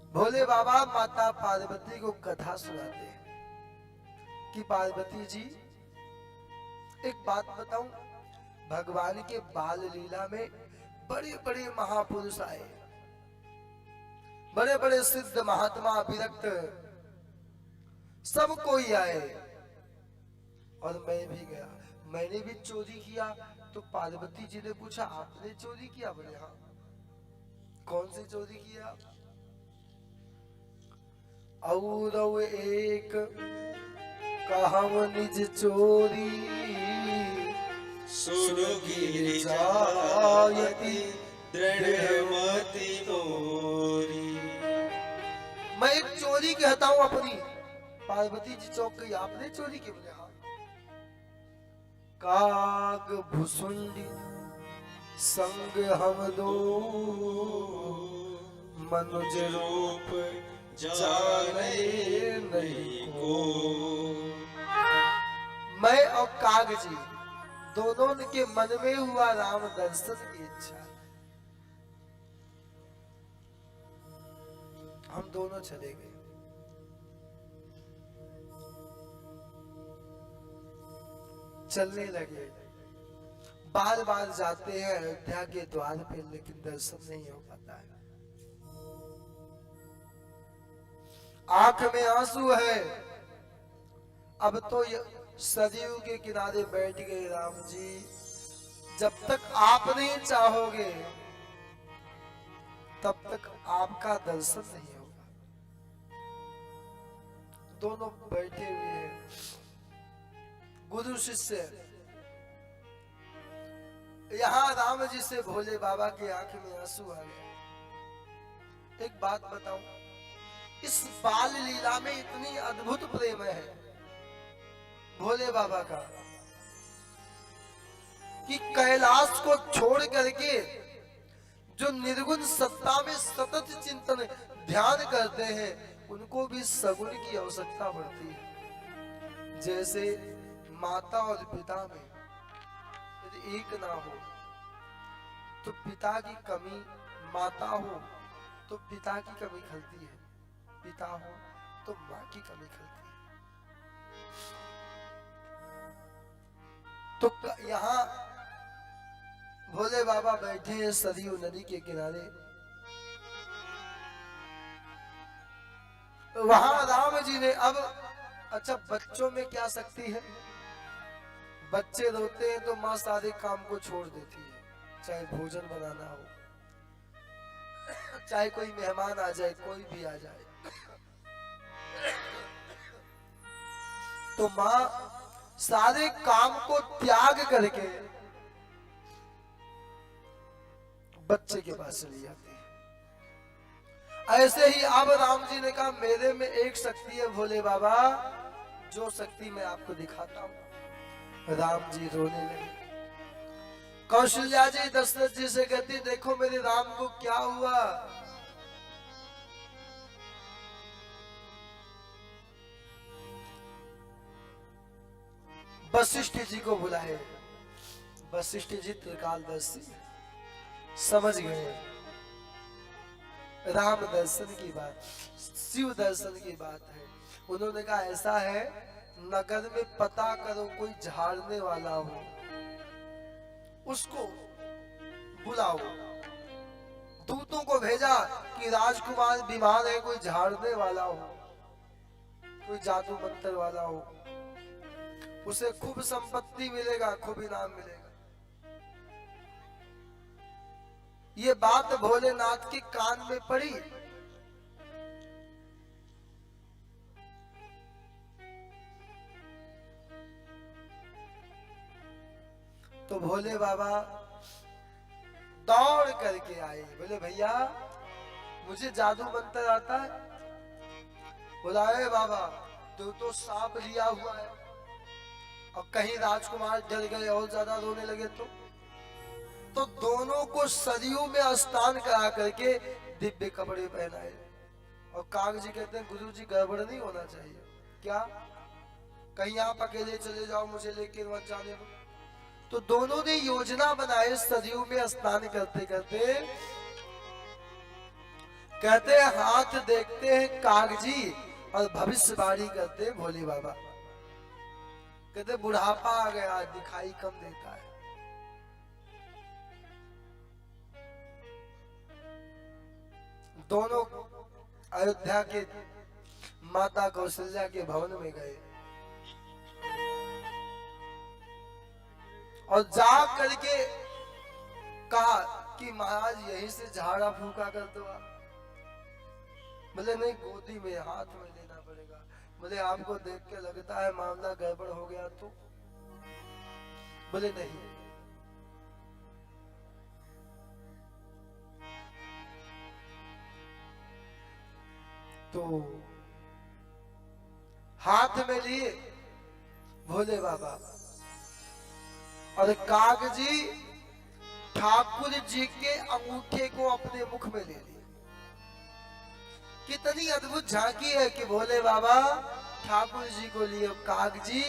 भोले बाबा माता पार्वती को कथा सुनाते हैं कि पार्वती जी एक बात बताऊं, भगवान के बाल लीला में बड़े बड़े महापुरुष आए, बड़े बड़े सिद्ध महात्मा विरक्त सब कोई आए और मैं भी गया। मैंने भी चोरी किया तो पार्वती जी ने पूछा आपने चोरी किया? बोले हाँ। कौन सी चोरी किया? और एक कहम निज चोरी सुरगिरि जायति दृढ़मति मोरी। मैं एक चोरी कहता हूं अपनी। पार्वती जी चौंक गई, आपने चोरी की? बोले हाँ। काग भुसुंडी संग हम दो मनुज रूप जाने नहीं को। मैं और काग जी दोनों के मन में हुआ राम दर्शन की इच्छा। हम दोनों चले गए। चलने लगे, बार बार जाते हैं अयोध्या के द्वार पे, लेकिन दर्शन नहीं हो पाता है। आंख में आंसू है। अब तो सरयू के किनारे बैठ गए राम जी। जब तक आप नहीं चाहोगे तब तक आपका दर्शन नहीं होगा। दोनों बैठे हुए हैं, गुरु शिष्य। यहां राम जी से भोले बाबा की आंख में आंसू आ गए। एक बात बताऊं, इस बाल लीला में इतनी अद्भुत प्रेम है भोले बाबा का कि कैलाश को छोड़ करके जो निर्गुण सत्ता में सतत चिंतन ध्यान करते हैं उनको भी सगुण की आवश्यकता पड़ती है। जैसे माता और पिता में यदि एक ना हो तो पिता की कमी, माता हो तो पिता की कमी खलती है, पिता हो तो माँ की कमी खलती है। तो यहाँ भोले बाबा बैठे हैं सरयू नदी के किनारे। वहां राम जी ने अब, अच्छा बच्चों में क्या शक्ति है? बच्चे रोते हैं तो माँ सारे काम को छोड़ देती है, चाहे भोजन बनाना हो, चाहे कोई मेहमान आ जाए, कोई भी आ जाए, तो माँ सारे काम को त्याग करके बच्चे के पास चली जाती है। ऐसे ही अब राम जी ने कहा मेरे में एक शक्ति है भोले बाबा, जो शक्ति मैं आपको दिखाता हूं। राम जी रोने लगे। कौशल्या जी दशरथ जी से कहती देखो मेरे राम को क्या हुआ। वशिष्ठ जी को बुलाए। वशिष्ठ जी त्रिकालदर्शी, समझ गए राम दर्शन की बात, शिव दर्शन की बात है। उन्होंने कहा ऐसा है, नगर में पता करो कोई झाड़ने वाला हो, उसको बुलाओ। दूतों को भेजा कि राजकुमार बीमार है, कोई झाड़ने वाला हो, कोई जादू मंत्र वाला हो, उसे खूब संपत्ति मिलेगा, खूब इनाम मिलेगा। ये बात भोलेनाथ के कान में पड़ी। तो भोले बाबा दौड़ करके आए। बोले भैया मुझे जादू मंत्र आता है। बोला है बाबा तो सांप लिया हुआ है, और कहीं राजकुमार डर गए और ज्यादा रोने लगे तो दोनों को सरयू में स्नान करा करके दिव्य कपड़े पहनाए। और काग जी कहते हैं गुरु जी गड़बड़ नहीं होना चाहिए क्या, कहीं आप अकेले चले जाओ, मुझे लेके मत जाने दो। तो दोनों ने योजना बनाए सरयू में स्नान करते करते कहते हैं हाथ देखते हैं कागजी और भविष्यवाणी करते हैं भोले बाबा। कहते बुढ़ापा आ गया, दिखाई कम देता है। दोनों अयोध्या के माता कौशल्या के भवन में गए और जा करके कहा कि महाराज यहीं से झाड़ा फूका कर दो आप। बोले नहीं, गोदी में हाथ में लेना पड़ेगा। बोले आपको देख के लगता है मामला गड़बड़ हो गया तो? बोले नहीं। तो हाथ में लिए भोले बाबा और कागजी ठाकुर जी के अंगूठे को अपने मुख में ले लिए। कितनी अद्भुत झांकी है कि भोले बाबा ठाकुर जी को लिए, कागजी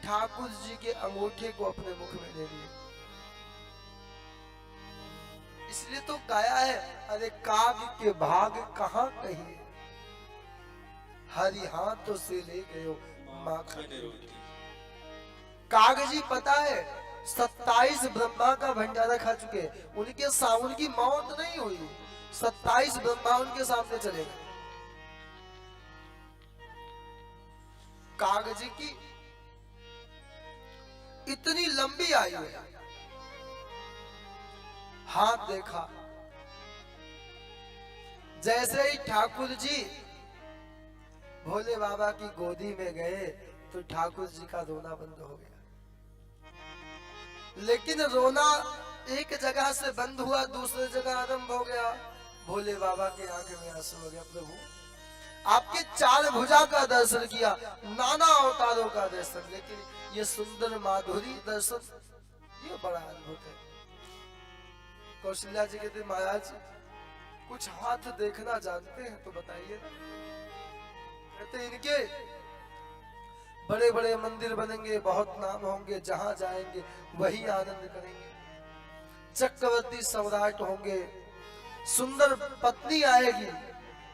ठाकुर जी के अंगूठे को अपने मुख में ले लिए। इसलिए तो गाया है, अरे काग के भाग कहाँ कहिए, हरि हाथों से ले गयो माखन रोटी। कागजी पता है 27 ब्रह्मा का भंडारा खा चुके, उनके सामने उनकी मौत नहीं हुई, 27 ब्रह्मा उनके सामने चले गए। कागजी की इतनी लंबी आयु है। हाथ देखा, जैसे ही ठाकुर जी भोले बाबा की गोदी में गए तो ठाकुर जी का रोना बंद हो गया। लेकिन रोना एक जगह से बंद हुआ, दूसरी जगह आरंभ हो गया। भोले बाबा के आंख में आंसू हो गया। प्रभु आपके 4 भुजा का दर्शन किया, नाना अवतारों का दर्शन, लेकिन ये सुंदर माधुरी दर्शन, ये बड़ा अद्भुत है। कौशल्या जी कहते महाराज कुछ हाथ देखना जानते हैं तो बताइए ना। कहते इनके बड़े बड़े मंदिर बनेंगे, बहुत नाम होंगे, जहां जाएंगे वही आनंद करेंगे, चक्रवर्ती सम्राट होंगे, सुंदर पत्नी आएगी।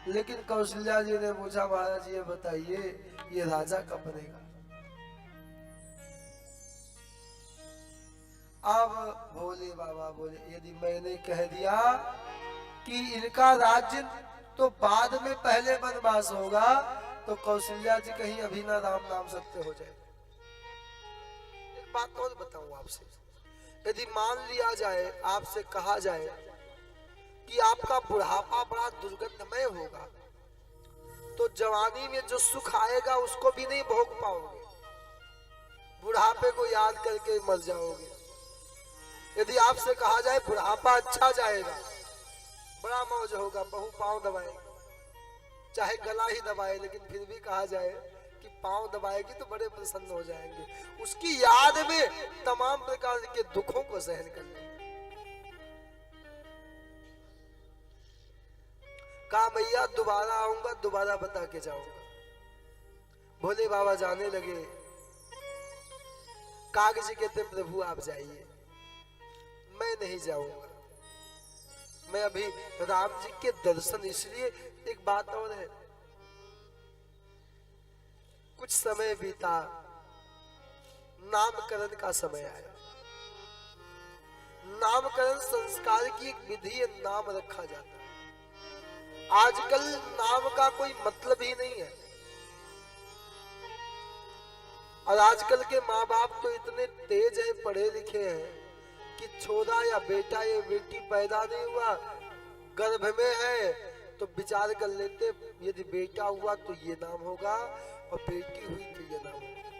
लेकिन कौशल्या जी ने पूछा महाराज ये बताइए ये राजा कब बनेगा? अब भोले बाबा बोले यदि मैंने कह दिया कि इनका राज्य तो बाद में पहले वनवास होगा तो कौशल्या जी कहीं अभी ना राम नाम सत्य हो जाए। एक बात और बताऊं आपसे, यदि मान लिया जाए, आपसे कहा जाए कि आपका बुढ़ापा बड़ा दुर्गंधमय होगा तो जवानी में जो सुख आएगा उसको भी नहीं भोग पाओगे, बुढ़ापे को याद करके मर जाओगे। यदि आपसे कहा जाए बुढ़ापा अच्छा जाएगा, बड़ा मौज होगा, बहू पांव दबाएगी, चाहे गला ही दबाए, लेकिन फिर भी कहा जाए कि पांव दबाएगी तो बड़े प्रसन्न हो जाएंगे, उसकी याद में तमाम प्रकार के दुखों को सहन कर लेंगे। कहा भैया दोबारा आऊंगा, दोबारा बता के जाऊंगा। भोले बाबा जाने लगे। कागजी कहते प्रभु आप जाइए, मैं नहीं जाऊंगा, मैं अभी राम जी के दर्शन। इसलिए एक बात और है, कुछ समय बीता, नामकरण का समय आया। नामकरण संस्कार की एक विधि है, नाम रखा जाता है। आजकल नाम का कोई मतलब ही नहीं है, और आजकल के माँ बाप तो इतने तेज हैं, पढ़े लिखे हैं कि छोरा या बेटा या बेटी पैदा नहीं हुआ, गर्भ में है तो विचार कर लेते यदि बेटा हुआ तो ये नाम होगा और बेटी हुई तो ये नाम होगा।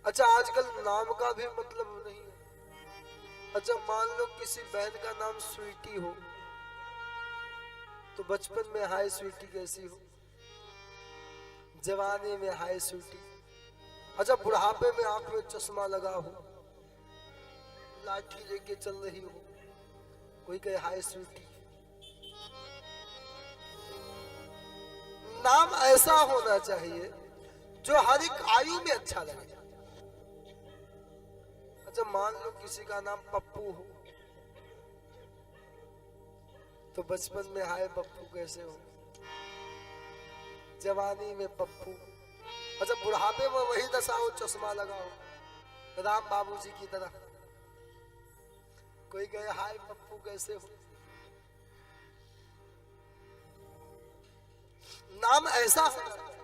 अच्छा आजकल नाम का भी मतलब नहीं है। अच्छा मान लो किसी बहन का नाम स्वीटी हो तो बचपन में हाय स्वीटी कैसी हो, जवानी में हाय स्वीटी, अच्छा बुढ़ापे में आंख में चश्मा लगा हो, लाठी लेके चल रही हो, कोई कहे हाय स्वीटी। नाम ऐसा होना चाहिए जो हर एक आयु में अच्छा लगे। अच्छा मान लो किसी का नाम पप्पू हो, तो बचपन में हाय पप्पू कैसे हो, जवानी में पप्पू, अच्छा बुढ़ापे में वही दशा हो, चश्मा लगाओ राम बाबू जी की तरह। कोई कहे हाय पप्पू कैसे हो। नाम ऐसा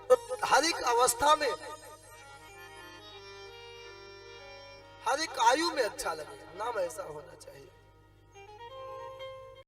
तो हर एक अवस्था में, हर एक आयु में अच्छा लगे, नाम ऐसा होना चाहिए।